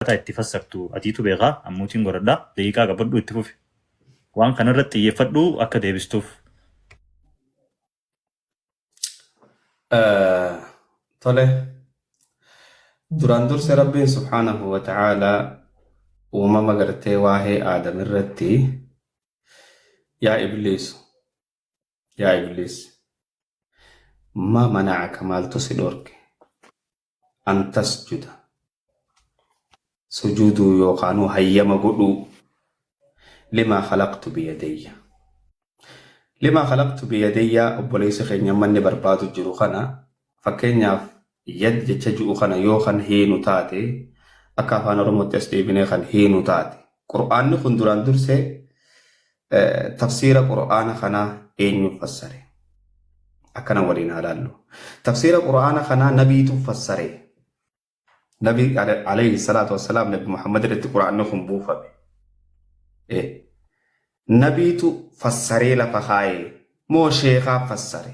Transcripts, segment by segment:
itti fassartu atiitu beekaa ammuutiin godhadhaa daqiiqaa qabadhu itti fufi waan kanarratti xiyyeeffadhu akka deebistuuf. Tole duraan durse rabbiin subhaanahu wa ta'aalaa uumama gartee waa'ee aadam irratti yaa ibliis ma mana'aka maaltu si dhorke an tasjuda sujuduu yookaanuu hayyama godhuu limaa khalaqtu biyadayya obboleessa keenya manni barbaadu jiru kana fakkeenyaaf yad jecha jiru kana yoo kan heenu taate akka afaan oromootti as deebinee kan heenu taate qur'aanni kun duraan dursee tafsiira qur'aana kanaa eenyu fassare akkana waliin ilaallu. Tafsiira qur'aana kanaa nabiitu fassare. Nabi alayhi salatu wassalaam nabi Muhammad irratti qur'aanni kun buufame. Nabiitu fassaree lafa kaayee moo sheekaa fassare.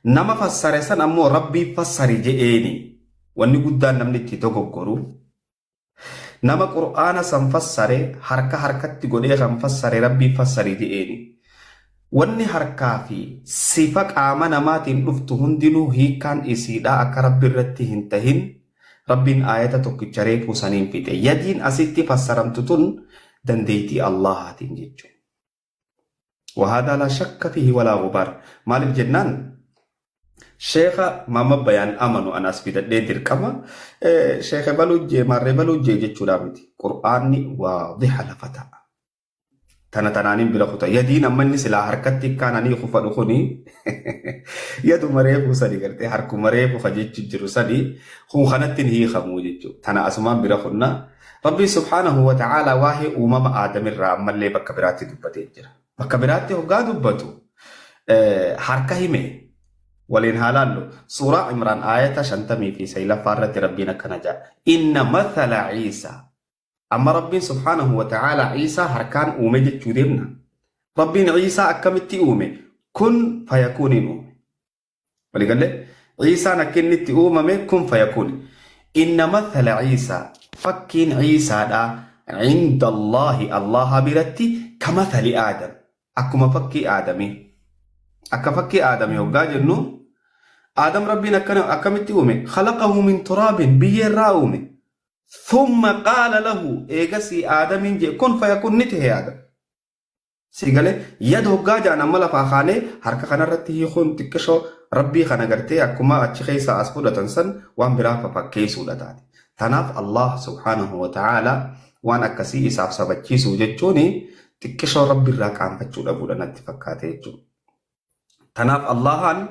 Nama fassare san ammoo rabbii fassari je'eeni wanni guddaan namni itti dogoggoru. Nama qur'aana san fassare harkatti godhee kan fassare rabbii fassari je'eeni. Wanni harkaa fi sifa qaama namaatiin dhuftu hundinuu hiikaan isiidhaa akka rabbi irratti hin tahin rabbiin aayata tokkicha reefuu saniin fixe. Yadiin asitti fassaramtu tun dandeettii Allahaatiin jechuudha. وهذا لا شك فيه ولا غبار. مالك جنان شيخ ماما بيان أمنوا أنا أسفيد الدير كما شيخ بلوجي ماري بلوجي جيتشو دامتي قرآني واضح لفتا تنانين بلا خطا يدين أمني سلا حركتي كانني خفا دخوني يدو مريبو سدي قلتي حركو مريبو خجيتشو جرو سدي خون خانتين هي خمو جيتشو تنا أسمان بلا خنا ربي سبحانه وتعالى واهي أمام آدم الرام اللي بكبراتي دبتي جرا بكبراتي هو قادو بطو حركة همي ولين هالالو سورة عمران آية شنتمي في سيلة فارة ربنا كنجا إن مثل عيسى أما ربي سبحانه وتعالى عيسى هركان أومي جتشو ديبنا ربي عيسى أكمتي أومي كن فيكون أومي ولقال لي عيسى نكنتي أومي كن فيكون إن مثل عيسى فكين عيسى دا عند الله برتي كمثل آدم أكما فكي آدمي أكا فكي آدمي وقال إنه آدم ربنا كان أكمتي أومي خلقه من تراب بيرا أومي ثم قال له إيغسي آدم كن فيكون نته آدم سيقال يده قاجة أنا ملا فاخاني حركة خانا رتي يخون تكشو ربي خانا قرتي أكما أتشخيصا أسفودة تنسن وان برافا فكيسو لتاتي تناف الله سبحانه وتعالى وان أكسي إساف سبتشيسو جتشوني تكشو ربي الراكام فتشو لبولا نتفكاتي جتشو تناف اللهان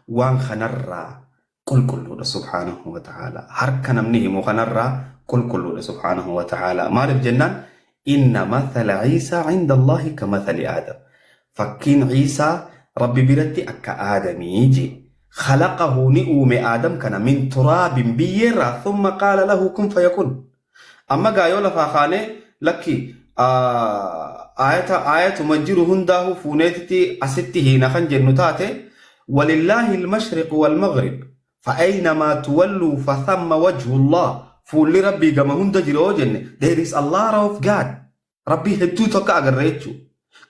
وان خنرا كل سبحانه وتعالى حركة نمنيه مخنرا كل سبحانه وتعالى مالف جنان إن مثل عيسى عند الله كمثل آدم فكين عيسى ربي برتي أكا آدم يجي خلقه نؤم آدم كان من تراب بيرا ثم قال له كن فيكون أما قايولا فاخاني لكي آية مجر هنده فونيتي أسته نخن جنتاته ولله المشرق والمغرب فأينما تولوا فثم وجه الله فول ربي كما هند جرو جن there is a lot of God ربي هدو توكا أغريتشو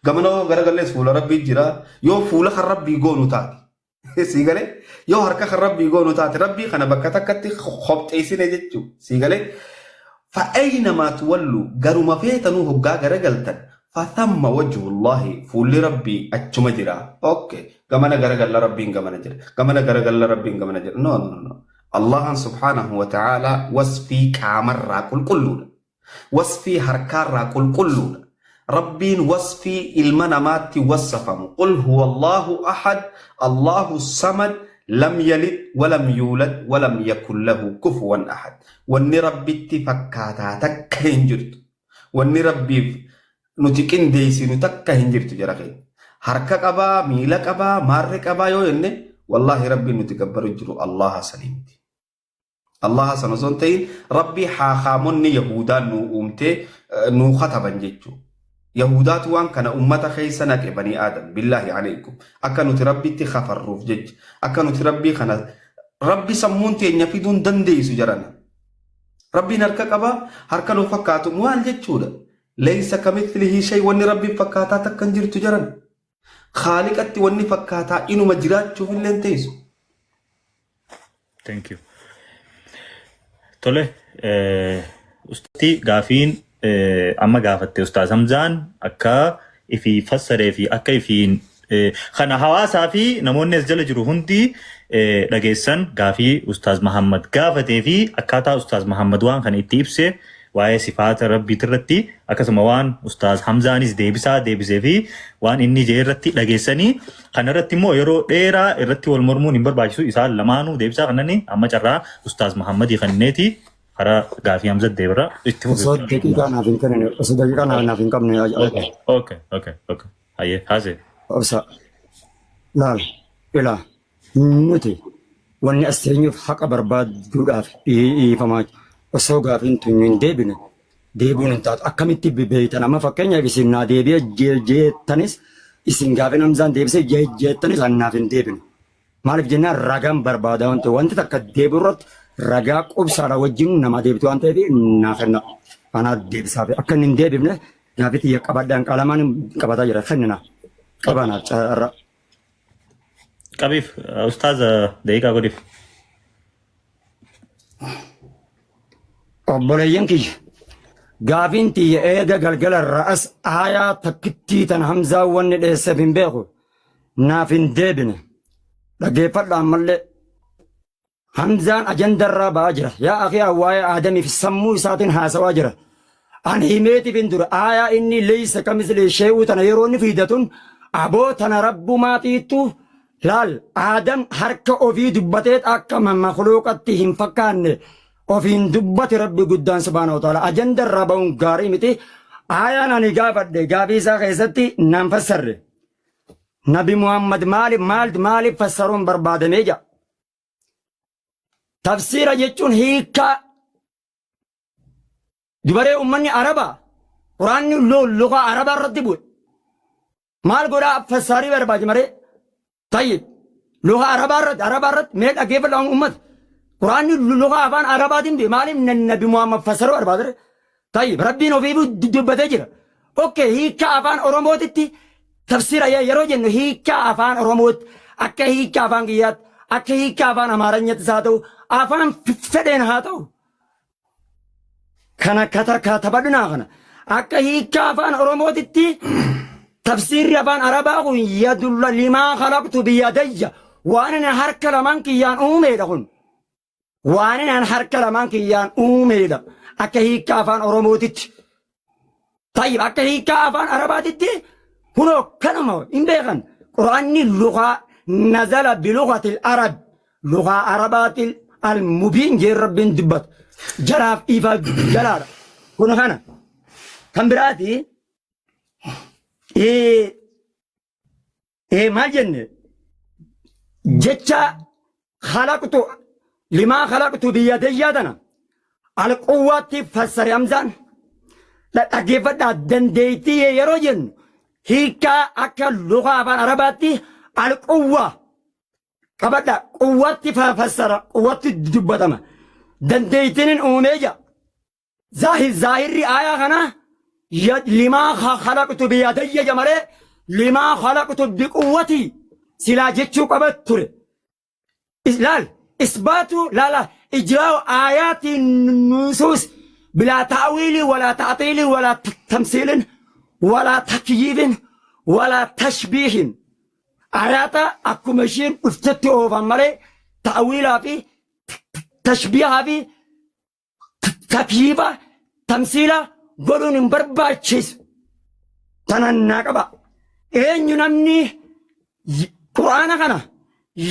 كما نو غرغلس فول ربي جرا يو فول خر ربي غونو تاتي سيغالي يو هركا خر ربي غونو تاتي ربي خنا بكتا كتي خبت ايسي نجتشو سيغالي فأينما تولوا غرو مفيتنو هقا غرغلتن فثم وجه الله فول ربي أجمع جرا اوكي كما نغرغل ربي كما نجر كما نغرغل ربي كما نجر نو الله سبحانه وتعالى وصفي كامر راكل كلون وصفي هركار راكل كلون ربين وصفي المنامات وصفهم قل هو الله أحد الله الصمد لم يلد ولم يولد ولم يكن له كفوا أحد واني ربي اتفكاتا تكا هنجرت واني ربي نتكين ديسي نتكا هنجرت جرخي هركا قبا ميلا قبا مار قبا يو ينه والله ربي نتكبر جرو الله سليمتي الله سنزونتين ربي حاخامني يهودا نو أمتي نو خطبا جيتشو يهودات وان كان أمتا خيسانك بني آدم بالله عليكم أكانو تربي تخفر روف جيج أكانو تربي خنا ربي سمونتي نفيدون دندي سجرانا Rabbiin harka qaba harka nu fakkaatu maal jechuudha. Laysa kamithlihi shay wanni rabbiin fakkaataa takka hin jirtu jiran. Khaaliqatti wanni fakkaataa inuma jiraachuuf illee teessu. Thank you. Tole, ustaati gaafiin amma gaafatte Ustaaz Hamzaan akka ifii fassaree fi akka ifiin kana hawaasaa fi namoonni as jala jiru hundi dhageessan gaafii Ustaaz Muhammad gaafatee fi akkaataa Ustaaz Muhammad waan kana itti ibse waa'ee sifaata rabbiit irratti akkasuma waan Ustaaz Hamzaanis deebisee fi waan inni jee irratti dhageessanii kana irratti immoo yeroo dheeraa irratti wal mormuun hin barbaachisu isaan lamaanuu deebisaa kanani amma carraa Ustaaz Muhammadii kanneeti karaa gaafii Hamzat deebira itti fufu. Osoo daqiiqaa naaf hin qabne. Okay. Hayyee haasee. Obsa laal ilaa nuti wanni as teenyuuf haqa barbaaduudhaaf dhiifamaa osoo gaafiin tun hin deebine deebuun hin taatu akkamitti beeytan amma fakkeenyaaf isin naa deebi'e jeettanis isin gaafin Hamzaan deebise jeettanis annaaf hin deebine maaliif jennaan ragaan barbaada wanti takka deebi'u irratti ragaa qubsaadha wajjin nama deebitu waan ta'eef naaf kenna anaa deebisaaf akka hin deebifne gaafii qabadhaan qalamaan qabataa jira kennina qabana carra qabiif Ustaaz daqiiqaa godhiif. obboleeyyan kiyya gaafiin tiyya eega galgala ra'as aayaa takkittii tan Hamzaa wanni dheesseef hin beeku naaf hin deebine dhaggeeffadha ammallee Hamzaan ajandarraa ba'aa jira yaa akhi waa'ee aadamiif sammuu isaatiin haasawaa jira an himeetiif hin dura aayaa inni leeysa kamislee shee'uu tana yeroo inni fiidatun aboo tana rabbumaatiittu laal aadam harka ofii dubbatee akka makhluuqatti hin fakkaanne ofiin dubbate rabbi guddaan subhaanahu wa ta'ala ajandarraa ba'uun gaarii miti aayaan ani gaafadhe gaafii isaa keessatti nan fassarre nabi Muhammad maaliif fassaruun barbaadamee jira tafsiira jechuun hiikaa dubaree ummanni arabaa quraanni luqa arabaa irratti bu'e maal godhaa fassaarii barbaachi maree tayyib luqa arabaa irratti mee dhaggeeffadha ummata quraanni luqa afaan arabaatiin bu'e maaliif nabi Muhammad fassaruu barbaadare tayyib rabbiin ofii dubbatee jira okkee hiikaa afaan oromootitti tafsiira yeroo jennu hiikaa afaan oromootti akka hiikaa afaan kiyyaatti akka hiikaa afaan amaaranyattis haa ta'u afaan fedheen haa ta'u kana katabadhinaa kana akka hiikaa afaan oromootitti tafsiirri afaan arabaa kun yadulla limaa khalaqtu biyadayya waan inni harka lamaan kiyyaan uumeedha kun waan inni harka lamaan kiyyaan uumeedha akka hiikaa afaan oromootitti tayyib akka hiikaa afaan arabaatitti kunoo kanuma hin beekan quraanni luqaa nazala bilugatil arab luqaa arabaatil almubiin jee rabbiin dubbata jaraaf dhiifaa jalaadha kun kana kan biraati maal jenne jecha khalaqtu limaa khalaqtu biyyadayyaa tana alquwwaatti fassare Hamzaan dhaggeeffadhaa dandeettii yeroo jennu hiikaa akka luqa afaan arabaatti alquwwaa qabadha quwwaatti fassara quwwaatti dubbatama dandeettiin uumee jira zaahirri aayaa kana limaa khalaqtu biyadayya jamare limaa khalaqtu biquwwati silaa jechuu qabat ture laal isbaatu laala ijraa'u aayaati nusuus bilaa ta'wiili walaa ta'tiili walaa tamsiilin walaa takyiibin walaa tashbiihin aayaata akkuma ishiin dhuftetti oofan malee ta'wiilaa fi tashbiihaa fi takyiiba tamsiila godhuun hin barbaachisu tanan naa qaba eenyu namni quraana kana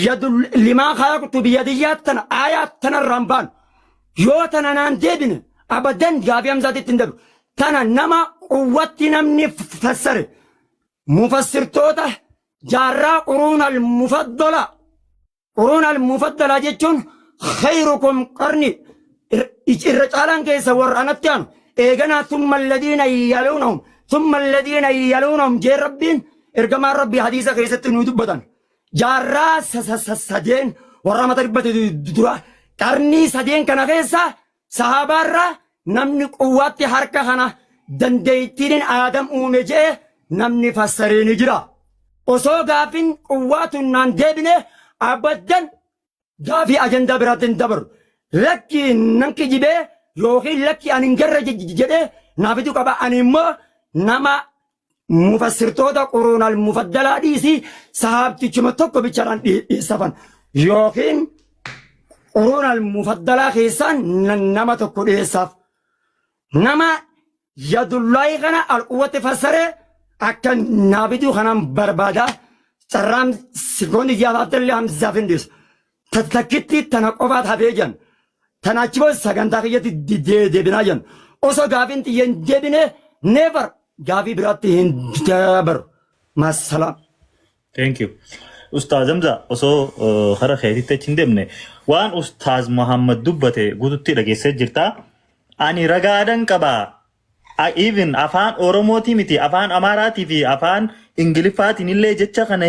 yadu limaa khalaqtu biyadiyyaat tana aayaat tanarraan baan yoo tana naan deebine abadan gaafii Hamzaatitti hin dabu tana nama quwwatti namni fassare mufassirtoota jaarraa quruun al-mufaddala jechuun khayrukum qarni irra caalaan keessa warra anatti aanu eeganaa thumma alladhiina yaluunahum jee rabbiin ergamaan rabbii hadiisa keessatti nu dubbatan jaarraa sadeen warra mata dhibbate dura qarnii sadeen kana keessa sahabaarra namni quwwaatti harka kana dandeettiin aadam uume jee namni fassaree ni jira. Osoo gaafin quwwaatuun naan deebine abaddan gaafii ajandaa biraatiin dabaru. Lakki namki jibee yookiin lakki ani hin garre jedhee naafitu qaba. Ani immoo nama mufassirtoota quruunal mufaddalaa dhiisii sahaabtichuma tokko bichaadhaan dhiyeessafan yookiin quruunal mufaddalaa keessaan nama tokko dhiyeessaaf. Nama yadullaahi kana alquwwatti fassaree akka naafitu kanaan barbaada carraan sikoonni jaafatillee hamsaaf hin dhiisu. Takkitti tana qofaat hafee jan. Tana achi booda sagantaa kiyyatti deebinaa jan. Osoo gaafiin xiyyeen deebine never gaafii biraatti hin dabaru. Maasalaam. Thank you. Ustaaz Hamza osoo hara keetitti achi hin deemne waan Ustaaz Muhammad dubbate guututti dhageessee jirta. Ani ragaadan qabaa. Even afaan Oromootii miti afaan Amaaraatii fi afaan Ingiliffaatiin illee jecha kana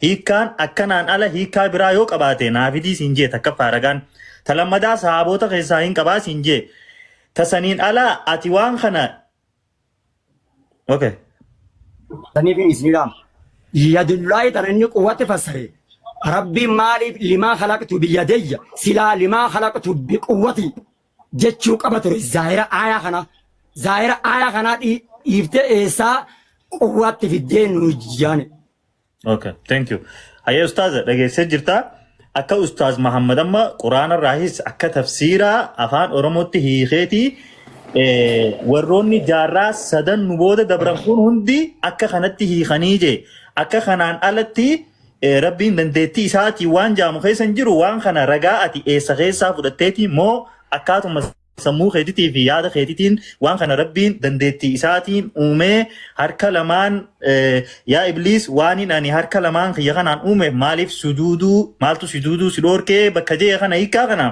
hiikaan akkanaan ala hiikaa biraa yoo qabaate naafidii siin jee takkaffaa ragaan talammadaa sahaabota keessaa hin qabaa siin jee tasaniin ala ati waan kana okay. Taniif isniidhaam yadullaahi tan inni quwwatti fassare rabbiin maaliif limaa khalaqtu biyyadayya silaa limaa khalaqtu biquwwati jechuu qaba ture zaahira aayaa kana. Zaahira aayaa kanaa dhiiftee eessaa quwwaatti fiddee nu jaane. Okay, thank you. Hayyee Ustaaz dhageessee jirta. Akka Ustaaz Muhammad amma Quraana raahis akka tafsiiraa afaan Oromootti hiikeetii warroonni jaarraa sadan nu booda dabran kun hundi akka kanatti hiikanii jee. Akka kanaan alatti rabbiin dandeettii isaatii waan jaamu keessan jiru waan kana ragaa ati eessa keessaa fudhatteeti moo akkaatuma sammuu keetitii fi yaada keetitiin waan kana rabbiin dandeettii isaatiin uumee harka lamaan yaa ibliis waan ani harka lamaan kiyya kanaan uume maaliif sujuuduu maaltu sujuuduu si dhoorkee bakka jee kana hiikaa kana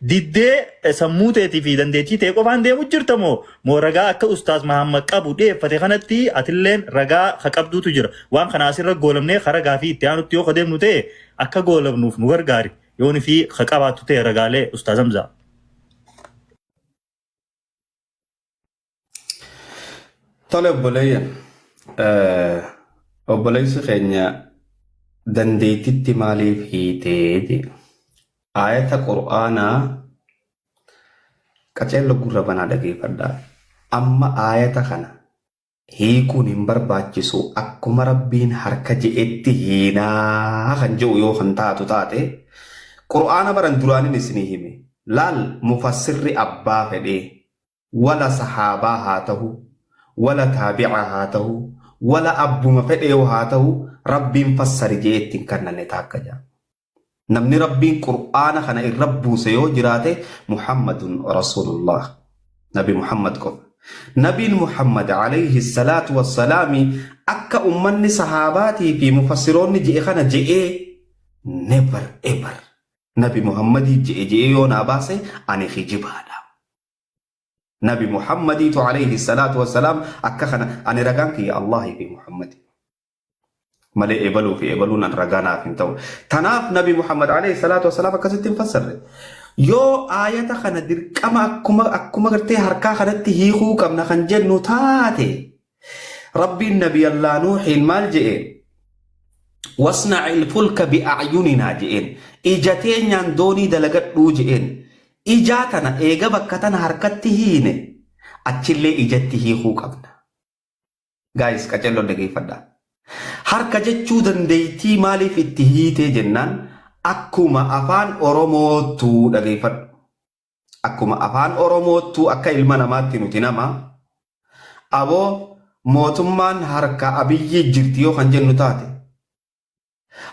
diddee sammuu teetii fi dandeettii ta'e qofaan deemu jirta moo ragaa akka Ustaaz Muhammad qabu dhiyeeffate kanatti atilleen ragaa ka qabduutu jira waan kana asirra goolamnee ragaa fi itti aanutti yoo deemnu ta'e akka goolamnuuf nu gargaari yoon fi ka qabaattu ta'e ragaalee Ustaaz Hamza. Tole obboleessi keenya dandeettitti maaliif hiitee ayata qur'aanaa qaceello gurra banaa dhageeffadhaa. Amma ayata kana hiikuun hin barbaachisu akkuma rabbiin harka je'etti hiinaa kan jedhu yoo kan taatu taate qur'aana baran duraanin isinii hime laal mufassirri abbaa fedhee wala sahaabaa haa ta'u ولا تابعها هاته ولا أبو مفدئه هاته ربين فسر جيت كنا نتاكجا نمني ربين قرآن خنا الرب سيو جراته محمد رسول الله نبي محمد كم نبي محمد عليه الصلاة والسلام أكا أمني صحاباتي في مفسرون جي خنا جي never ever نبي محمد جي يوم أباسه أنا خجيب هذا نبي محمد عليه الصلاة والسلام أكخنا أنا رجعك يا الله في محمد ملء إبلو في إبلون رجعنا في تو تناف نبي محمد عليه الصلاة والسلام كذا تفسر يو آية خنا دير كما أكما قرتي هركا خنا تهيخو كم نخنجر نوتاتي ربي النبي الله نوح المال جئين واصنع الفلك بأعيننا جئين إجتين يندوني دلقت روجئين إجاتنا إيجا بكتنا حركتي هينه أتشلي إجتي هيخو قبنا guys كجلو دقي فدا حركة جتشو دنديتي مالي في التهيتي جنان أكما أفان أوروموتو دقي فد أكما أفان أوروموتو أكا إلمانا ماتي نتنما أبو موتمان حركة أبيي جرتيو خنجن نتاتي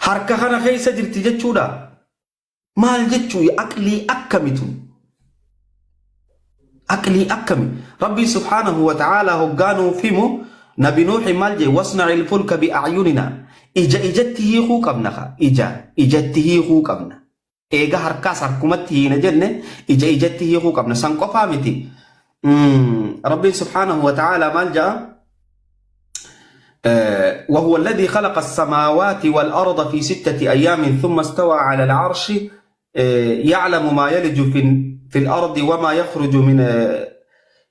حركة خانا خيسة جرتي جتشو دا مال جتشو أكلي أكمتو أكلي أكمي ربي سبحانه وتعالى هقانو فيمو نبي نوح مالجي واصنع الفلك بأعيننا إجته خوك ابنخا إجته خوك ابن إيجا هركاس هركمته نجنة إجته خوك ابن سنقو فامتي ربي سبحانه وتعالى مالجا وهو الذي خلق السماوات والأرض في 6 أيام ثم استوى على العرش يعلم ما يلج في الأرض وما يخرج من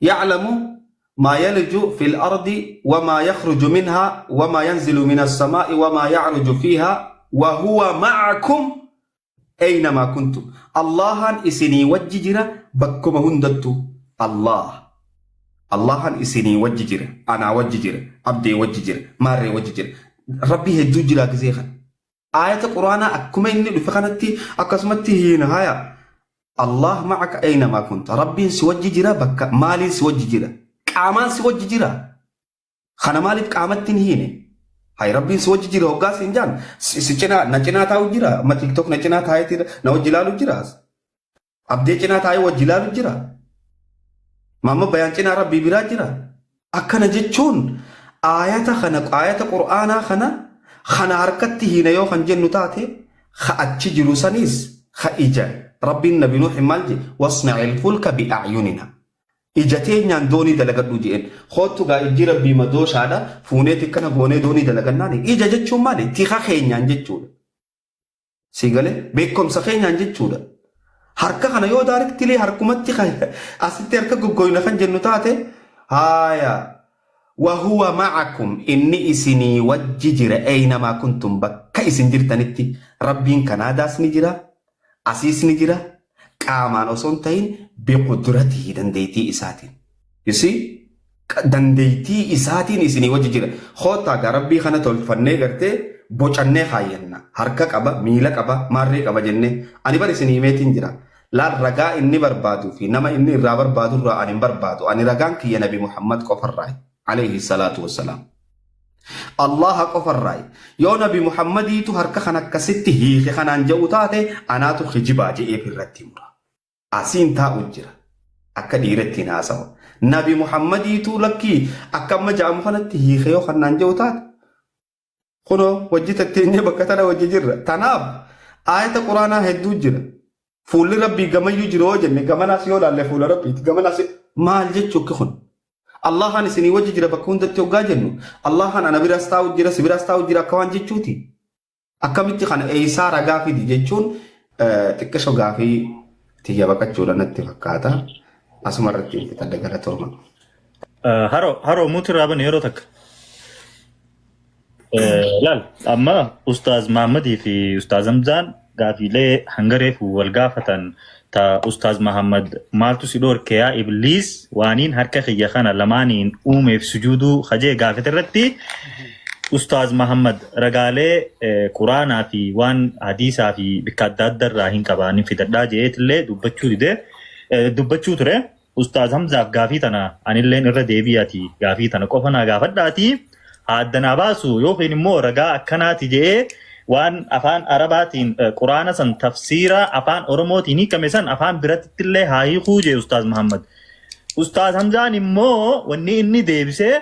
يعلم ما يلج في الأرض وما يخرج منها وما ينزل من السماء وما يعرج فيها وهو معكم أينما كنتم. الله إسني وججرة بكم هندتو. الله إسني وججرة أنا وججرة أبدي وججرة ماري وججرة ربي هدو جرا كزيخا آية القرآن أكما إني لفخانتي أكسمتي هنا هايا الله معك أينما كنت. ربي سوجي جرا بك مالي سوجي جرا قامان سوجي جرا خنا مالي قامتين هنا هاي ربي سوجي جرا وقاس إنجان سيچنا نچنا تاو جرا ما تيك توك نچنا تاي تير نو جلالو جرا أبدي چنا تاي وجلالو جرا ماما بيان چنا ربي برا جرا أكنا جيچون آية خنا آية القرآن خنا حركتي هنا يو خنجن نتاتي خأتشي جلوسانيس خإيجا ربي النبي نوح مالجي واصنع الفلك بأعيننا إجتين نان دوني دلقات نجيين خوتو غا إجي ربي مدوش هذا فونيتي كنا بوني دوني دلقات ناني إجا جتشو مالي تيخا خين نان جتشو سيغالي بيكم سخين نان جتشو حركة خنا يو دارك تلي حركمت تيخا أسيتي حركة قوينة خنجن نتاتي هايا وهو معكم إني إسني وججر أينما كنتم بكا إسن جرتنتي ربين كنادا سنجرا أسيس نجرا كامان أصنتين بقدرته دنديتي إساتين يسي دنديتي إساتين إسني وججر خوتا ربي خنا تولفني غرتي بوچنه خاينا حركة قبا ميلا قبا ماري قبا جنة أني بار إسني ميتين جرا لا رجاء إني بربادو في نما إني رابر بادو را أني بربادو أني رجان كي نبي محمد كفر راي عليه الصلاة والسلام الله كفر راي يو نبي محمد تو هركا خنا كستي هي خنا انجوتاته انا تو خجباجي اي فرتيمرا اسين تا اجرا اكديرتي ناسو نبي محمد تو لكي اكم جام خنتي هي خيو خنا انجوتات خنو وجيت تيني بكتنا وججر تناب آية القرآن هدو جرا فول ربي غما يجرو جن غما ناسيو لا فول ربي غما ناسي مال جچو كخن الله أنا سني وجه جرا بكون دتيو جاجنو الله أنا نبي راستاو جرا سبي راستاو جرا كوان جتشوتي أكملت خان إيسا رجافي دي جتشون تكشوا جافي تيجي بكتشولا نتفكاتا أسمرتي تتدقى تورما هارو موتر رابن هيرو تك لا أما أستاذ محمد في أستاذ أمزان قافي لي هنغري في والقافة تا أستاذ محمد مالتو سيدور كيا إبليس وانين هركا خيا خانا لمانين أومي في سجودو خجي قافة الرتي أستاذ محمد رقالي قرانا في وان حديثا في بكادات در راهين كبانين في دردا جيت اللي دبتشو تري أستاذ حمزة قافي تنا عن اللي نرى ديبياتي قافي تنا قفنا قافت داتي هادنا باسو يوخين مو رقا أكناتي جي وان أفان عرباتين قرآن سن تفسيرا أفان أرموتيني كمسان أفان براتت اللي هاي خوجي أستاذ محمد أستاذ حمزان مو واني إني ديبسي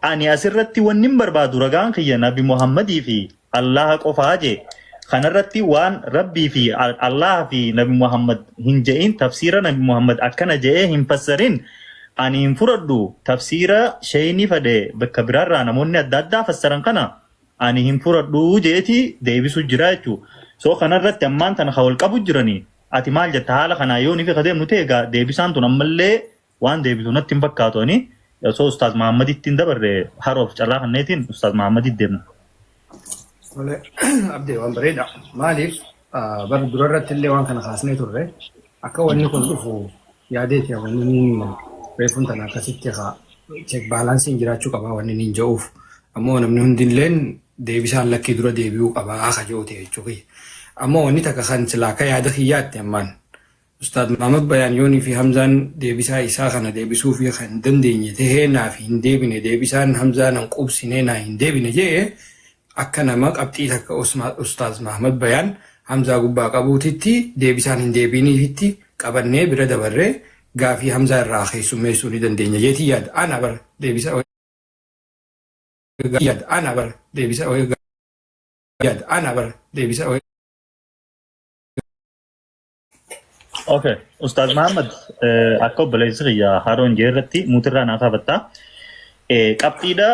أني أسرتي واني بربادو رقان خيا نبي محمد في الله قفاجي خنرتي وان ربي في الله في نبي محمد هنجئين تفسيرا نبي محمد أكنا جئه هنفسرين أني انفردو تفسيرا شيني فده بكبرار رانا موني الدادا فسران كنا أني هنفردو جئتي ديبسو جرايتو سو خنرتي أمان تنخول قبو جراني أتمال جتحالا خنا يوني في خدم نتيغا ديبسان تنمالي وان ديبسو نتن بكاتوني سو أستاذ محمد التندبر حروف جراح النيتين أستاذ محمد الدبن ولا أبدي وان بريد مالف برد دررت اللي وان كان خاصني ترى أكون نكون دفو ياديت يا ونين بيفون تنا كسيتي خا check balancing jiraachuu qaba wanni niin ja'uuf ammoo namni hundilleen deebisaan lakkii dura deebi'uu qaba akka ja'uute jechuudha. Ammoo wanni takka kan silaa akka yaada kiyyaatti ammaan Ustaad Mahamad Bayaan yoonii fi Hamzaan deebisaa isaa kana deebisuu fi kan dandeenye tahee naaf hin deebine deebisaan Hamzaan hin qubsine naa hin deebine jee akka nama qabxii takka Ustaad Mahamad Bayaan Hamzaa gubbaa qabuutitti deebisaan hin deebiniifitti qabannee bira dabarree gaafii Hamzaa irraa keessummeessuu ni dandeenya jeetii yaada. Ana bar deebisa yaada. Ana bar deebisa yaada. Ana bar deebisa. Okay, Ustaz Muhammad akka obboleessi xiyyaa Haroon jeerratti muutirraa naaf hafattaa. Qabxiidha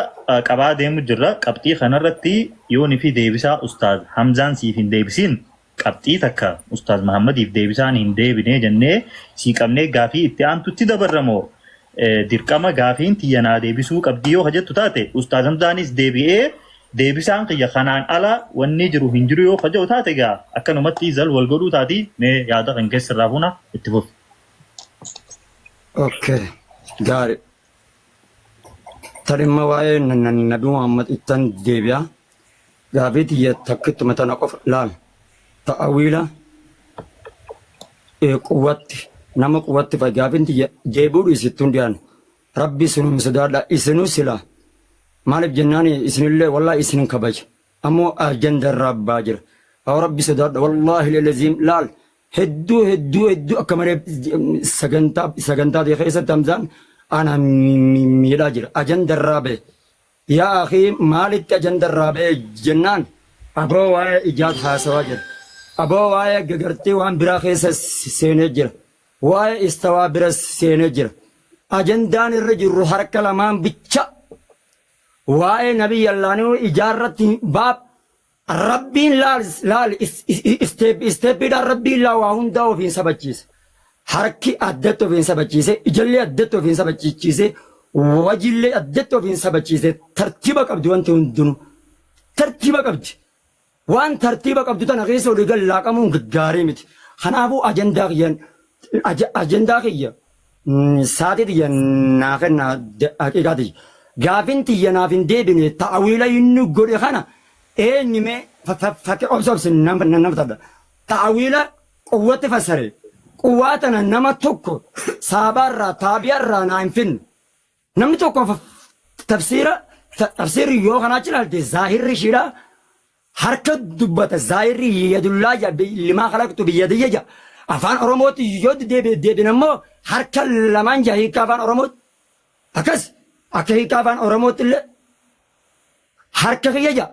qabaa deemu jirra. Qabxii kanarratti yoonii fi deebisaa Ustaaz Hamzaan siif hin deebisiin qabxii takka Ustaaz Mahammadiif deebisaan hin deebinee jennee sii qabnee gaafii itti aantutti dabarramoo dirqama gaafiin tiyyanaa deebisuu qabdii yoo hajattu taate Ustaaz Hamzaanis deebi'ee deebisaan kiyya kanaan ala wanni jiru hin jiru yoo hajatu taate gaa akkanumatti zal wal godhuu taati mee yaada kan keessarraa funa itti fufi. Okay, gaarii. Tarimma waa'ee Nabi Muhammad ittan deebi'a. Gaafii tiyya takkittuma tana qofa laal. Ta'awiila quwwatti nama quwwatti fa gaafiin tiyya deebi'uu dhiisittuun dhiyaan. Rabbi sunum sodaadha isinuu sila. Maaliif jennaan isinillee wallaahi isinin kabaja. Ammoo ajandarraa abbaa jira. Haa Rabbi sodaadha wallaahi leelaziim laal. Hedduu akka malee sagantaa keessatti Hamzaan ana miidhaa jira. Ajandarraa ba'e. Yaa akhi maalitti ajandarraa ba'e jennaan aboo waa'ee ijaat haasawaa jira. Aboo waa'ee gagartee waan biraa keessa seenee jira. Waa'ee istawaa bira seenee jira. Ajandaan irra jirru harka lamaan bicha. Waa'ee nabii yallaanuu ijaarratti baab rabbiin laal isteeppiidhaan rabbiin laa waa hundaa ofiin sabachiise. Harki addatti ofiin sabachiise. Ijallee addatti ofiin sabachiise. Wajillee addatti ofiin sabachiise. Tartiiba qabdi wanti hundinuu. Tartiiba qabdi. Waan tartiiba qabdu tana keessa olii gallaaqamuun gaarii miti. Kanaafuu ajandaa kiyya saatii tiyya naa kenna haqiiqaa tiyya. Gaafin tiyya naaf hin deebine ta'awiila inni godhe kana eenyume fakkii obsobsi nama tadha. Ta'awiila quwwatti fassare. Quwwaa tana nama tokko saabaarraa taabiyaarraa naa hin finne. Namni tokko tafsiirri yoo kanaa ilaalte zaahirri shiidhaa harka dubbata zaahirri yadullaa limaa kalaqtu biyyadiyya jaa. Afaan Oromootti yoo deebine immoo harka lamaan jaa hiikaa afaan Oromootti. Akkas akka hiikaa afaan Oromootti illee harka kiyya jaa.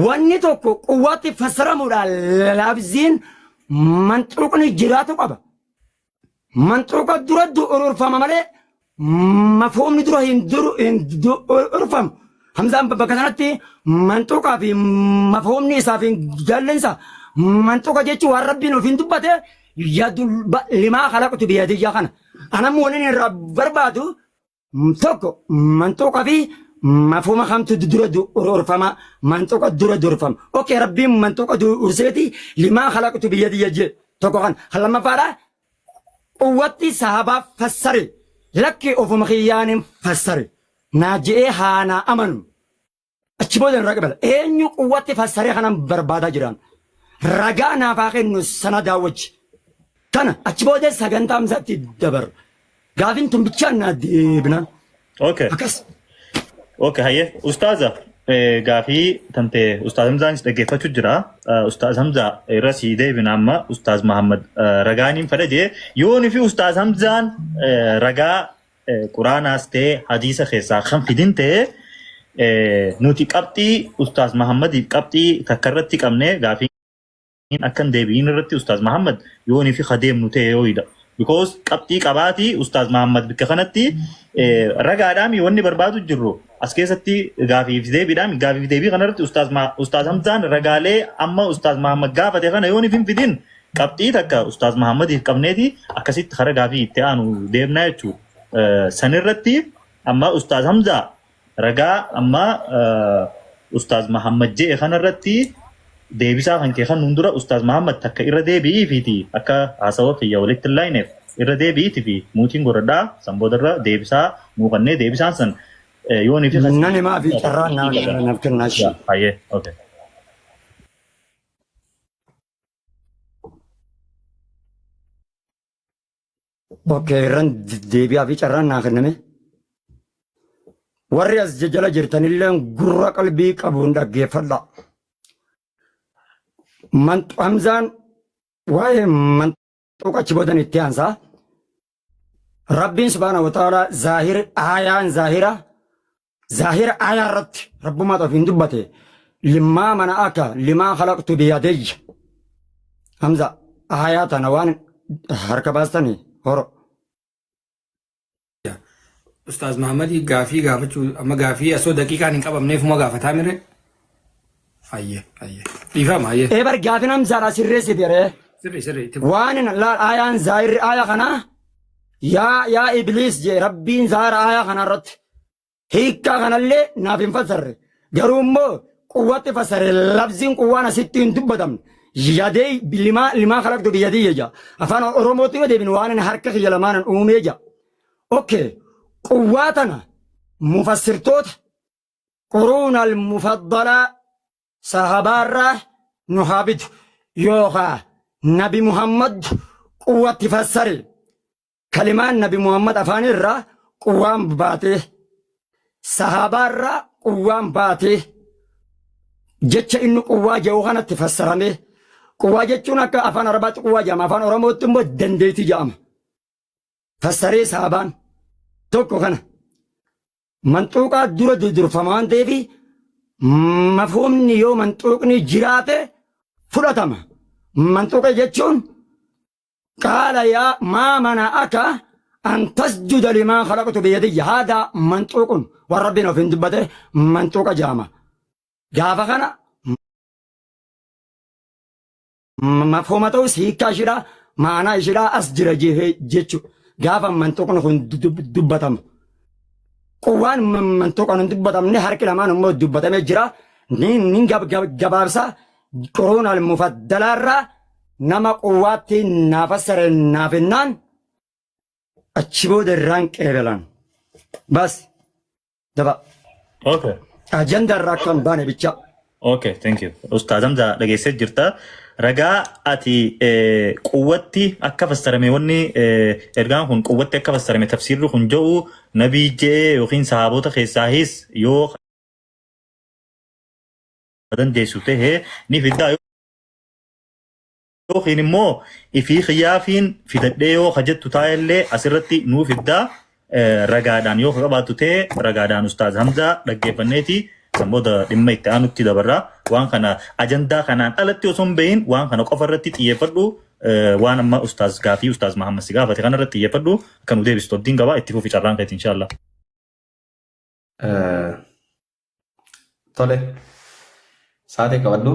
Wanni tokko quwwaatti fassaramuudhaan laabziin manxuuqni jiraatu qaba. Manxuuqa dura urfama malee mafhumni dura hin urfamu. Hamzaan bakka kanatti manxuuqaa fi mafhumni isaa fi jaallensa manxuuqa jechuun waan rabbiin ofiin dubbate yadu limaa kalaqtu biyyadiyyaa kana. Anamni waliin irraa barbaadu tokko manxuuqaa fi mafhuma kamtu dura urfama manxuuqa dura urfama. Okey rabbiin manxuuqa urseeti limaa kalaqtu biyyadiyya jee tokko kan lamaffaadha quwwatti sahabaaf fassare. Lakki ofuma kiyyaanin fassare. Naajee haanaa amanu. Achi booda irraa qabala. Eenyu quwwatti fassaree kanan barbaadaa jiran. Ragaa naaf haa kennu sana daawwachi. Kana achi booda sagantaa Hamzaatti dabar. Gaafin tun bichaan naa deebinaan. Okay. Akkas. Okay, hayyee Ustaaza gaafii tante Ustaaz Hamzaanis dhaggeeffachuu jira. Ustaaz Hamzaa irra sii deebina amma Ustaaz Mahammad ragaaniin fedha jee yooni fi Ustaaz Hamzaan ragaa Quraanaas ta'e hadiisa keessaa kan fidin ta'e nuti qabxii Ustaaz Mahammadiif qabxii takka irratti qabnee gaafiin akkan deebiin irratti Ustaaz Mahammad yooni fi kadeemnu ta'e yooyidha. Because qabxii qabaatii Ustaaz Mahammad bikka kanatti ragaadhaami wanni barbaadu jirru as keessatti gaafiif deebii kanarratti Ustaaz Hamzaan ragaalee amma Ustaaz Mahammad gaafate kana yooni fi fidin qabxii takka Ustaaz Mahammadiif qabneeti akkasitti kara gaafii itti aanu deemnaa jechuudha. Sanirratti amma Ustaaz Hamzaa ragaa amma Ustaaz Mahammad jee kanarratti deebisaa kan kee kan hundura Ustaaz Mahammad takka irra deebi'ii fiiti akka haasawa fiyya walitti hin laayineef irra deebi'iiti fi muutiin goradhaa san boodarra deebisaa muuqannee deebisaan san yoonii fi Nani maa fi carraan naaf kennaashi. Hayyee okay. Okay, irraan deebi'aa fi carraan naa kenname. Warri as jala jirtanillee gurra qalbii qabuun dhaggeeffadha. Hamzaan waa'ee manxuuqa achi boodan itti aansaa. Rabbiin subhaanahu wa ta'ala zaahira aayaa irratti rabbumaatu ofiin dubbate limaa mana akka limaa khalaqtu biyadayya. Hamza aayaa tana waan harka baastanii horo. Ustaaz Mahammad gaafii gaafachuu amma gaafii asoo daqiiqaan hin qabamneef uma gaafataa mire. أيه يفهم أيه إبر قافنام زارا سرسي بيره سري وان لا آيان زاير آيا خنا يا إبليس جي ربين زار آيا خنا رت هيكا خنا اللي نافين فسر جرومو قوة فسر لفظين قوانا ستين دبدم يدي لما خلقت بيدي يجا أفانا أروموتي ودي بنوان حركة يلمان أمومي يجا أوكي قواتنا مفسرتوت قرون المفضلة صحابة نهابد يوغا نبي محمد قوة تفسر كلمان نبي محمد أفاني الرا قوام باته صحابة الرا قوام باته جتش إنو قوة جوغانا تفسرامي قوة جتشونا كأفان ربات قوة جام أفان رموت مو دنديتي جام فسري صحابان توكو خنا منطوقة دور فمان ديفي مفهومني يو منطوقني جراته فرطما منطوقة جتشون قال يا ما منعك أن تسجد لما خلقت بيدي هذا منطوق وربنا في دبته منطوق جامع جافا خنا مفهومته سيكا شرا معنى شرا أسجر جيتشو جافا منطوق نخون دبتم قوان منطوق دبتم نهار كلامان مو دبتم جرا نين جبارسا كورونا المفضلة را نما قواتي نافسر نافنان أتشبود الرانك إيرلان بس دبا اوكي أجندة الرقم باني بيتشا اوكي ثانك يو استاذ حمزه dhageessee jirta ragaa ati quwwatti akka fassarame wanni ergaan kun quwwatti akka fassarame tafsiirri kun jedhu nabii jee yookiin sahaabota keessaahis yoo dandeessu ta'e ni fiddaa yookiin immoo ifii xiyaafiin fidadhee yoo hajjattu taa'ellee asirratti nuu fiddaa ragaadhaan yoo qabaattu ta'e ragaadhaan ustaaz Hamzaa dhaggeeffanneeti samboota dhimma itti aanutti dabarraa waan kana ajandaa kanaan alatti osoo hin bahin waan kana qofa irratti xiyyeeffadhu waan amma ustaaz gaafii ustaaz Mahammad si gaafate kana irratti xiyyeeffadhu akka nu deebistu abdiin qabaa itti fufi carraan keeti inshaallah. Tole saate qabadhu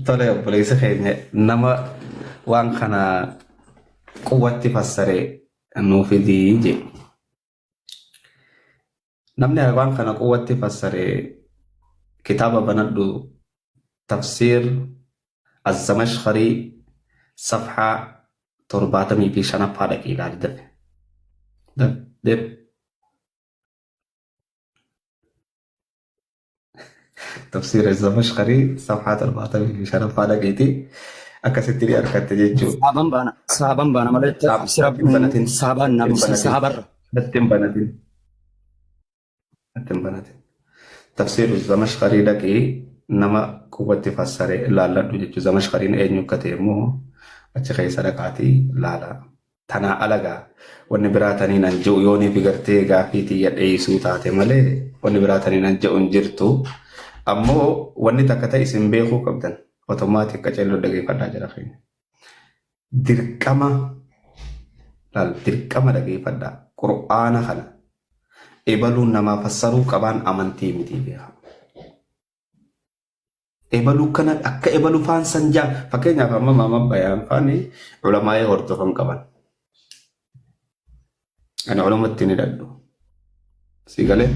tole obboleessa keenya nama waan kana quwwatti fassare nuuf fidii je namni waan kana quwwatti fassare kitaaba banadhu tafsir az-Zamashkhari safha 75 dhaqii ilaali dab تفسير الزمشقري صفحة 45 dhaqeeti akkasitti argatte jechuudha. Sahaban bana malee sahaban nabi sahabarra. Dattin banatin. Tafsir الزمشقري dhaqee nama quwwatti fassare ilaalladhu jechuudha. Zamashqariin eenyu akka ta'e immoo achi keessa dhaqaatii ilaala. Tanaa alagaa wanni biraatanii nan jiru yoonii fi gartee gaafiitii yadheessuu taate malee wanni biraatanii nan jiru hin jirtu. Ammoo wanni takka ta'e isin beekuu qabdan otomaatik qaceelloo dhageeffadhaa jira keenya. Dirqama dhageeffadhaa Qur'aana kana ebaluun namaa fassaruu qabaan amantii miti beeka. Ebaluu kana akka ebaluu faan sanjaa fakkeenyaaf amma maama bayaan faani ulamaa'ee hordofan qaban. Ani ulumatti ni dadhu. Sigalee.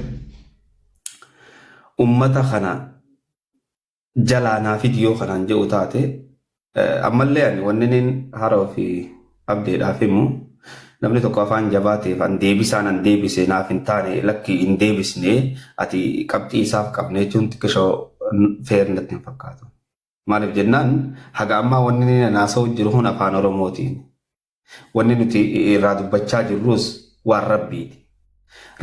Ummata kana jalaanaa fi dhiyoo kanaan jedhu taate ammallee ani wanni haroo fi abdeedhaaf himu namni tokko afaan jabaateef an deebisaan an deebise naaf hin taane lakki hin deebisne ati qabxii isaaf qabne jechuun xiqqishoo feernatti hin fakkaatu. Maaliif jennaan haga ammaa wanni naasa'u jiru kun afaan Oromootiin. Wanni nuti irraa dubbachaa jirrus waan Rabbiiti.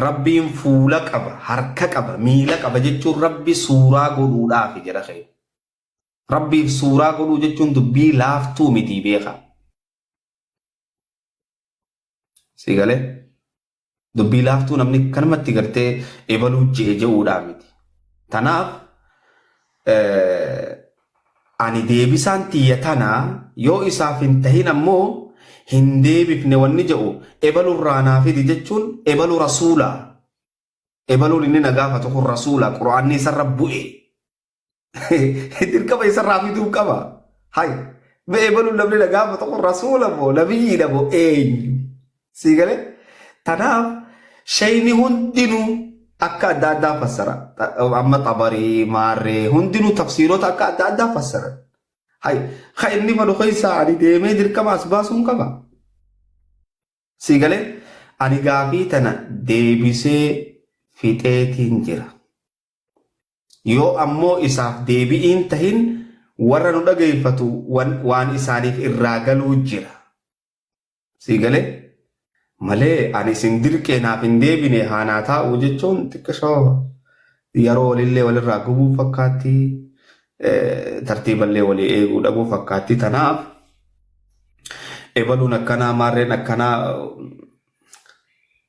Rabbiin fuula qaba, harka qaba, miila qaba jechuun rabbi suuraa godhuudhaaf jedha kee. Rabbiif suuraa godhuu jechuun dubbii laaftuu miti beeka. Sigalee dubbii laaftuu namni kanumatti gartee ebaluu je'uudhaa miti. Tanaaf ani deebisaan xiyya tanaa yoo isaaf hin tahin ammoo هندي بفني والنجأو إبلو الرانا في دي جتشون إبلو رسولا إبلو لننا قافة تقول رسولا قرآن نيسر ربوئي تلك ما يسر في دوم كما هاي بإبلو لبننا قافة تقول رسولا بو نبي نبو سيقالي تناف شيني هندنو أكا دادا فسرا أما طبري ماري هندنو تفسيرات أكا دادا فسرا هاي خيرني فلو خيسا عني ديمي دير كما أسباسون كما سيقالي أني قافي تنا ديبسي في تيتين جرا يو أمو إساف ديبئين تهين ورنو دقيفتو وان إسانيف إراغلو جرا سيقالي malee ani isin dirqeenaaf hin deebine haanaa taa'u jechuun xiqqashoo yeroo walillee walirraa gubuu fakkaatti tartiiballee walii eeguu dhabuu fakkaatti tanaaf ebaluun akkanaa maarreen akkanaa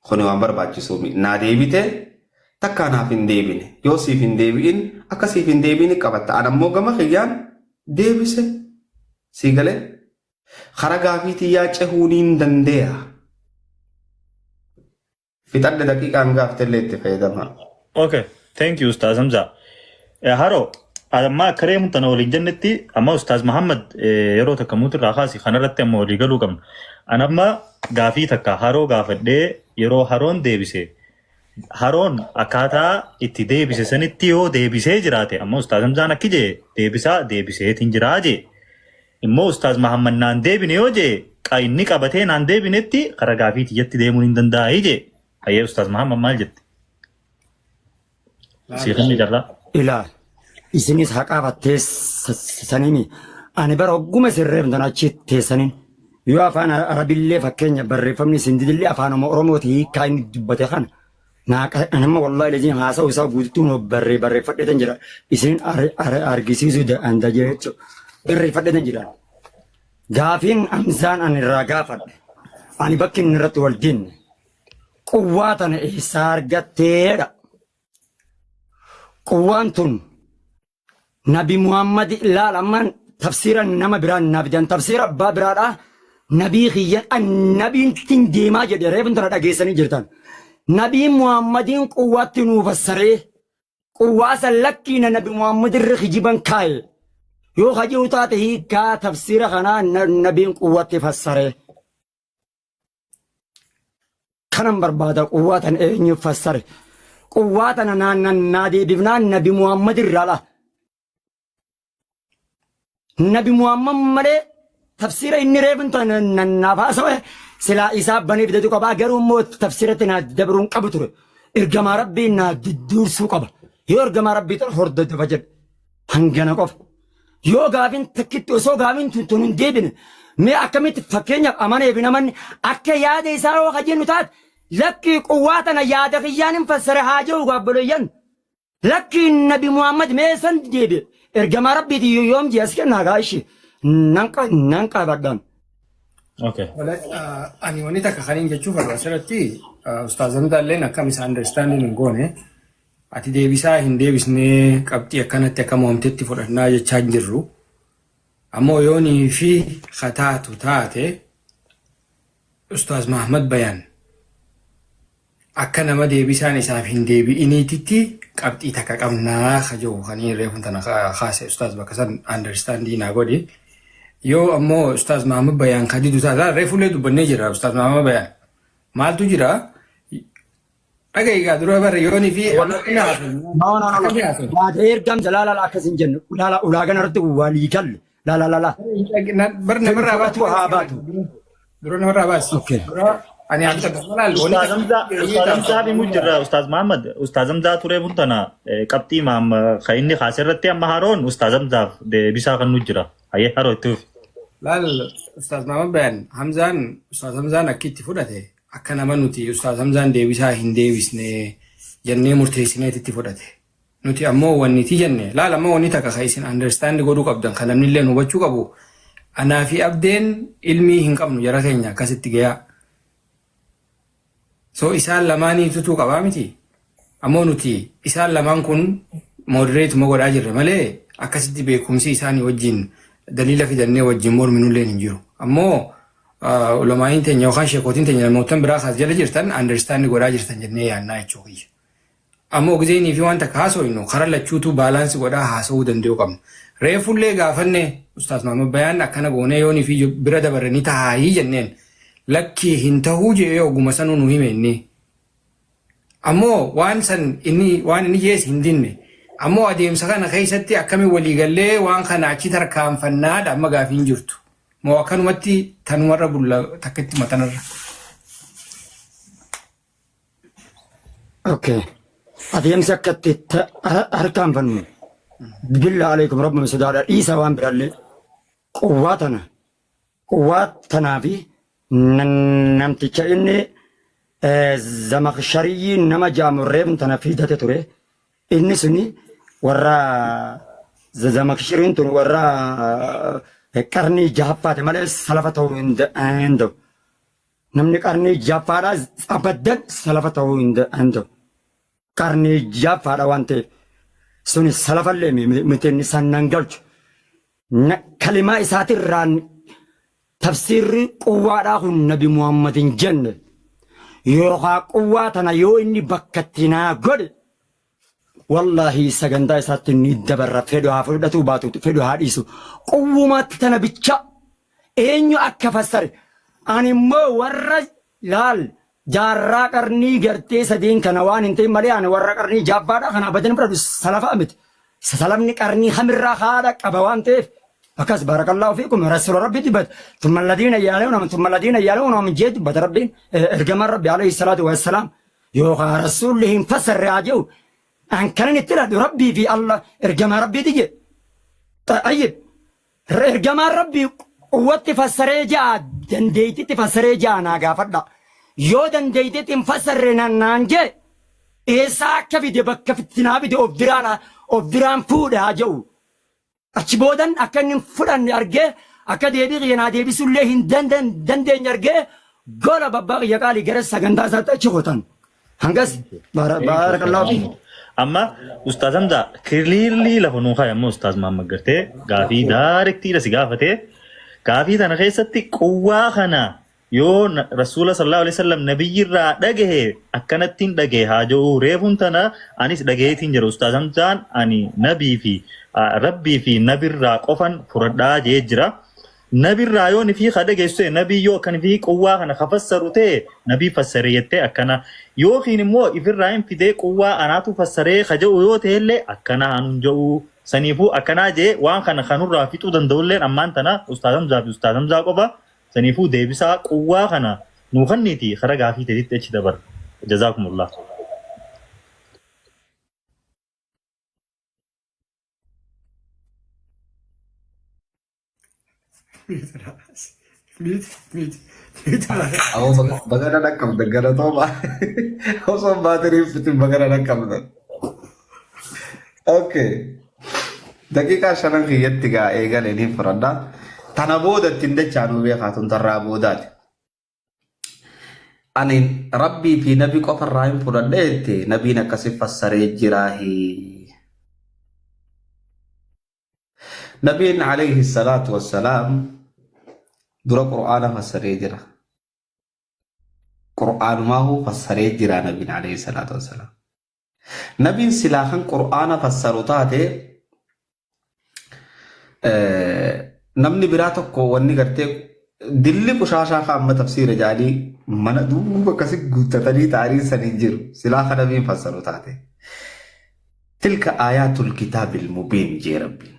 kuni waan barbaachisu naa deebite takkaanaaf hin deebine yoo siif hin deebi'in akkasiif hin deebine qabatta an ammoo gama kiyyaan deebise sii galee kara gaafiitii yaa cehuuniin dandeeya. في 3 دقيقة أنقاف تلت فايدة اوكي ثانك يو استاذ حمزة هارو ما كريم تنولي جنتي اما استاذ محمد يرو تكموت الراخاسي خنرت امو ليغلو كم انا ما غافي تكا هارو غافدي يرو هارون ديبسي هارون اكاتا اتي ديبسي سنتيو ديبسي جراتي اما استاذ حمزة نكجي ديبسي تنجراجي امو استاذ محمد نان ديبني يوجي قايني قبتي نان ديبنتي قرا غافي تيجي ديمون دندايجي أيه أستاذ محمد مالجد سيخني جرلا إلا إسنيس حقا فتيس سنيني أنا برغم سرهم دانا چيت تيسنين يو أفان عربي اللي فكين يبري فمني سندد اللي أفان مؤرموتي كاين دبتي خان ناك أنا ما والله لجين هاسا وسا بودتون بري فتي تنجرا إسنين أرغسيسو دا أندا جيتو بري فتي تنجرا غافين أمزان أن الرغافت أنا بكين نرت والدين قواتنا إحسار قتيرا قوانتون نبي محمد لا لمن تفسيرا نما بران نبدان تفسيرا بابرادا نبي خيان النبي تنديما جدي ريبن ترى دغيسني جرتان نبي محمد قواتنو فسره قوات لكينا نبي محمد رخجبن كاي يو خجو تاته كا تفسير خنا نبي قوات فسره كنم بربادا قواتن اين يفسر قواتنا نادي بفنان نبي محمد الرلا نبي محمد مره تفسير إني ريبنتو نافاسوه سلا إساب بني بدأتو قبا غيرو مو تفسيرتنا دبرون قبطر إرقام ربي نا دور سو قبا يو إرقام ربي تنخور دفجر هنگانا قف يو غافين تكتو سو غافين تنتونون ديبن مي أكميت فكينيا أمان ابن أمان أكا ياد إسارو خجين نتات لكي قواتنا ياد خيان فسر حاجة وقبلوين لكي النبي محمد ميسان ديب إرقام ربي دي يوم جيسك ناغايشي نانكا بدان اوكي أنا ونيتا كخالين جتشوف الوسيلتي أستاذ مدى لنا كم is understanding نقول ati deebisaa hin deebisnee qabxii akkanatti akka moomtetti fudhannaa jechaa hin jirru. Ammoo yoonii fi khataatu taate Ustaaz Mahmad Bayaan akka nama deebisaan isaaf hin deebi'iniititti qabxii takka qabnaa kajoo kanii reefun tana kaase Ustaaz bakka san understanding naa godhi. Yoo ammoo Ustaaz Mahmad Bayaan kadidu taata reefullee dubbannee jira Ustaaz Mahmad Bayaan. Maaltu jira? Agak ikat dulu apa Rioni fi no بعد إرقام لا لا لا كسنجن لا لا ولا كان رتب واليكل لا لا لا لا برنا مرة بس وهاباتو درون مرة بس اوكي أنا أنت استاذ حمزة بمجرد استاذ محمد استاذ حمزة ترى بنتنا كابتي مام خايني خاسرتي أما هارون استاذ حمزة بيسا كان مجرد هاي هارو توف لا استاذ محمد بيان حمزان استاذ حمزان أكيد تفوته أكنا ما نوتي أستاذ حمزان ديويسا هنديويسني جنة مرتيسنة تتفرده نوتي أمو ونيتي جنة لا ما ونيتا كخايسين understand قدوك أبدان خلنا من اللي نوبتشوك أبو أنا في أبدين علمي هنكم نجرا كينيا كاسيت جيا so إسال لماني تتوك أبامتي أمو نوتي إسال لمان كن moderate مقر أجر مالي أكاسيت بيكم سي إساني وجين دليل في جنة وجين مور منو اللي نجيرو أمو ulamaa'in teenya yookaan sheekotiin teenya namoota biraa kaas jala jirtan understand godhaa jirtan jennee yaannaa jechuudha. Ammoo giseenii fi wanta kaasoo karaa lachuutu baalaansi godhaa haasa'uu danda'u qabna. Reefullee gaafanne Ustaaz Maamad Bayaan akkana goonee yoonii fi bira dabaranii taa'ii jenneen lakkii hin ta'uu jedhee oguma sanuu nu hime inni. Ammoo waan inni jees hin dinne. Ammoo adeemsa kana keessatti akkamiin waliigallee waan kana achi tarkaanfannaadha amma gaafii hin jirtu. Moo akkanumatti tanumarra bulla takkatti matanarra. Okay. Adeemsi akkatti harkaanfannu. Bilaa alaikum rabbi sodaadha dhiisa waan biraallee quwwaa tanaa fi namticha inni Zamakhshariyyi nama jaamu reefun tana fidate ture inni suni warra Zamakhshariin tun warra qarnii jahaffaate malee salafa ta'uu hin danda'u. Namni qarnii jahaffaadhaa abaddan salafa ta'uu hin danda'u. Qarnii jahaffaadha waan ta'eef suni salafallee miti inni sannan galchu. Kalimaa isaatirraan tafsiirri quwwaadhaa kun Nabi Muhammad hin jenne yookaan quwwaa tana yoo inni bakka itti naa godhe wallahi sagantaa isaatti ni dabarra fedhu haa fudhatu baatu fedhu haa dhiisu quwwumaatti tana bicha eenyu akka fassare ani immoo warra laal jaarraa qarnii gartee sadeen kana waan hin ta'in malee ani warra qarnii jabbaadha kana abadan fudhatu salafa miti salafni qarnii hamirraa haadha qaba waan ta'eef أكاس بارك الله فيكم رسول ربي تبت ثم الذين يالون من جد بت ربي ارجم ربي عليه الصلاة والسلام يوغا رسول لهم فسر راجو أن كان يتلد ربي في الله ارجم ربي تيجي طيب ارجم ربي قوة فسر جاء دنديتي تفسر جاء ناقا فدا يو دنديتي تفسر نانجي إيسا كفي دي بك في التنابي دي أبدران فودا جو أشبودن أكن فرن أرجع أكاد يبي غينا يبي سلّه دندن أرجع قال بابا يقالي جرس سجندا زات أشوفن هنگس بارك الله فيك أما أستاذ همزة كليرلي لهونو خا يا أستاذ محمد قرتي قافي دارك تيرا سقافته قافي تنخيستي قوة خنا يو رسول صلى الله عليه وسلم نبي الرا دقه أكنتين دقه هاجو ريفون تنا أنيس دقه تنجر أستاذ همزة أني نبي في ربي في نبي الرا قفن فردا جيجرا نبي الرا يوني في خده جيسوه نبي يو كان في قوة خنا خفسروته نبي فسريته أكنا يو خين مو إفر رايم في ده قوة أنا تو فسره خجو يو تهله أكنا هنجو سنيفو أكنا جه وان خنا خنور رافيتو دندولين أمان تنا أستاذ همزة قبا سنيفو ديبسا قوة خنا نوخنيتي خرج عافية تديت إيش دبر جزاكم الله أو بقرا نكمل دقنا طبعا أو صوب باتري في بقرا نكمل أوكي دقيقة عشان غيرت تجا إيجا لين فردا تنابود التندة كانوا بيخاتون ترابودات أني ربي في نبي كفر رايم فردا نبينا كسف السريج جراهي نبينا عليه الصلاة والسلام درا قرآن فسره جرا قرآن ما هو فسره جرا نبينا عليه الصلاة والسلام نبي سلاخن قرآن فسروتاته نمني براتك واني قرتي دلي قشاشا خام تفسير جالي من دوب كسي قوتتني تاريخ سنجر سلاخ نبي فسروتاته تلك آيات الكتاب المبين جي ربي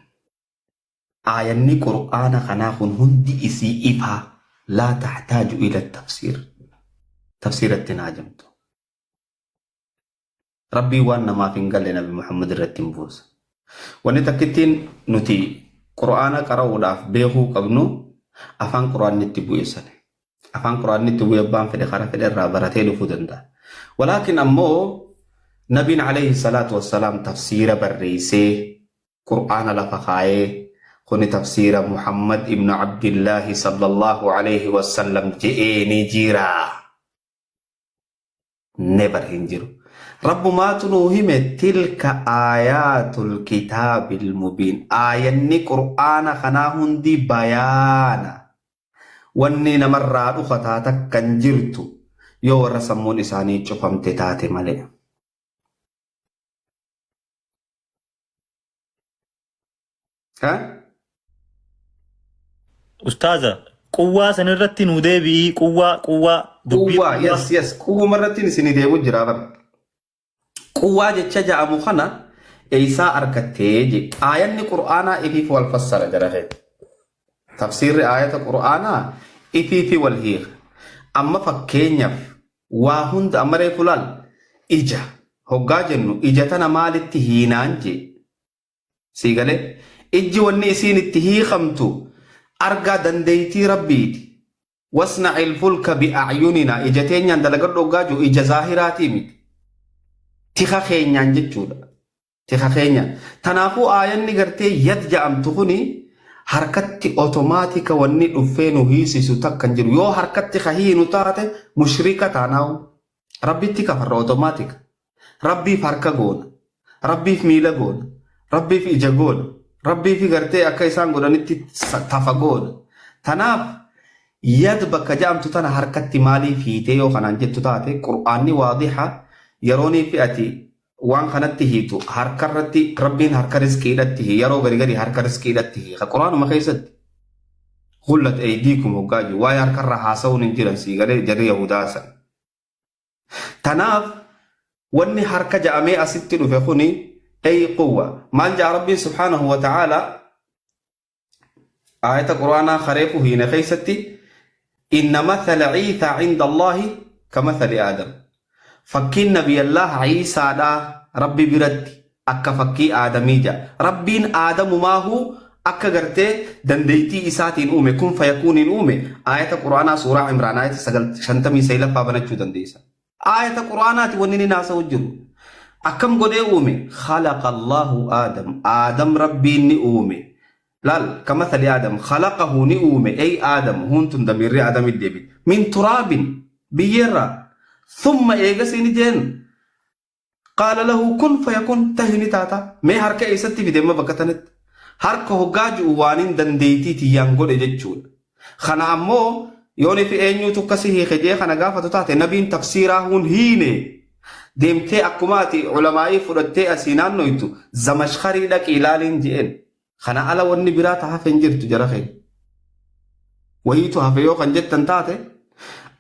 آياني قرآن خناخن هندي إسي إفا لا تحتاج إلى تفسير التناجمت ربي وانا ما فنقل لنبي محمد الرتين بوس واني تكتين نتي قرآن قرأوا داف بيهو قبنو أفان قرآن نتبو يساني أفان قرآن نتبو يبان في الخارة في الرابرتين لفودن دا ولكن أمو نبي عليه الصلاة والسلام تفسير بالرئيسي قرآن لفخايه كوني تفسير محمد ابن عبد الله صلى الله عليه وسلم جئني جيرا never hinjiru رب ما تنوهم تلك آيات الكتاب المبين آياني قرآن خناهن دي بيانا wanni namarraa dhufataa takkan jirtu yoo warra sammuun isaanii cufamte taate malee. Ustaaza, quwwaa sanirratti nu deebi'i. Quwwaa, yes, quwwuma irratti isin deebi'u jira bara. Quwwaa jecha ja'amu kana eeysaa argattee je. Aayanni Qur'aanaa ifiif wal fassara jara ta'e. Tafsiirri aayata Qur'aanaa ifiifi wal hiika. Amma fakkeenyaaf waa hunda amaree fulaal ija hoggaa jennu ija tana maalitti hiinaan je. Siigalee ijji wanni isiin itti hiikamtu argaa dandeeytii rabbiiti. واصنع الفلك بأعيننا إجتين يندلقر لقاجو إجا ظاهراتي ميت تخخين ينججودا تخخين تنافو آيان نغرتي يد جام تخوني حركتي أوتوماتيكا وني أفينو هيسي ستاك كنجرو يو حركتي خهينو تاتي مشركة تاناو ربي تكفر أوتوماتيك ربي فاركا قول ربي في ميلا قول ربي في إجا قول ربي في غرتي أكايسان قول نتي تفا قول تناف يد بك جامتو تنا حركتي مالي فيتي يو خنان جتو تاتي قرآني واضحة يروني فئتي وان خنتي هيتو حركرتي ربين حركة رزقي لتي يرو غري حركة رزقي لتي قرآن ما خيست غلت أيديكم وقاجي واي حركة رحاسون انجرن سيغالي جري يهوداسا تناف واني حركة جامي أستي نفخوني أي قوة مال جاء ربي سبحانه وتعالى آية القرآن خريفه هنا خيستي إن مثل عيسى عند الله كمثل آدم فكين نبي الله عيسى دا ربي برد أكا فكي آدمي جا ربين آدم ما هو أكا غرتي دنديتي إساتين أومي كن فيكون أومي آية القرآن سورة عمران آية سجل شنتمي سيلا فابنجو دنديسا آية القرآن ونيني ناسا وجرو أكم قد أومي خلق الله آدم ربي أومي لال كمثل آدم خلقه نؤمي أي آدم هونتن دمير آدم الدبي من تراب بيرا ثم إيجاسي نجين قال له كن فيكون تهني تاتا مي هركة إيستي في دم بكتنت هركة هجاج وانين دنديتي تيانغول إجتشون خنا أمو يوني في أنيو تكسيه خجيه خنا قافة تاتا نبين تفسيره هون هيني ديمتي أكماتي علمائي فردتي أسينان نويتو زمشخري لك إلالين جين خنا على وني برات هافن جرت جرخي وهيتو هافيو خنجت تنتاتي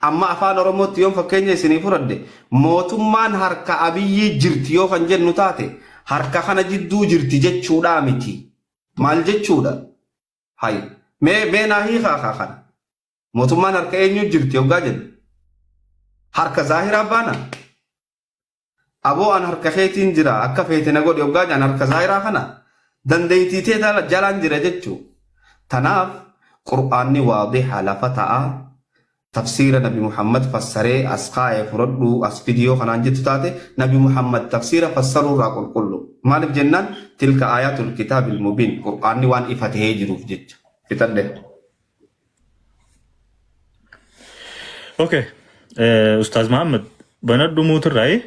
أما أفان رموت يوم فكيني سني فرد موتمان هركا أبي جرت يو خنجت نتاتي هركا خنا جدو جرت جت شودا متي مال جت شودا هاي مي ناهي خا موتمان هركا إنيو جرت يو جاجن هركا ظاهرة بانا أبو أن هركا خيتين جرا أكا فيتنا قول يو جاجن هركا ظاهرة خنا دنديتي تيتا جلان جرجتشو تناف قرآني واضحة لفتاة تفسير نبي محمد فسره أسقاء فردو أسفيديو خنان جتو تاتي نبي محمد تفسير فسروا راقل كله مالك جنان تلك آيات الكتاب المبين قرآني وان إفته جروف جتش فتنده اوكي أستاذ محمد بندو موت الرأي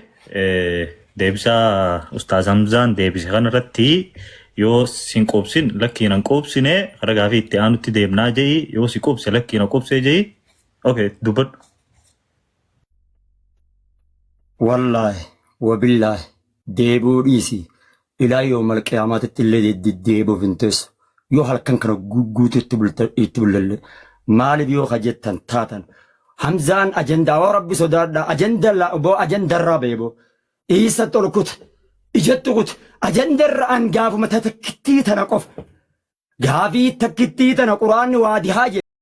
ديبسا أستاذ حمزان ديبسا خان رتي yoo sin qoobsin lakkiinan qoobsine gara gaafii itti aanutti deemnaa jehi yoo si qoobse lakkiina qoobsee jehi okay dubbadhu. Wallaahi wabillaahi deebuu dhiisi ilaa yoo malqiyaamaatitti illee deebuuf hin teessu yoo halkan kana guutuutti bullalle maaliif yoo hajjettan taatan Hamzaan ajandaa rabbi sodaadha ajandarraa beebo isa tolkuta ijattu kuta ajandarra an gaafuma takittii tana qof gaafii takittii tana quraanni waadi haaje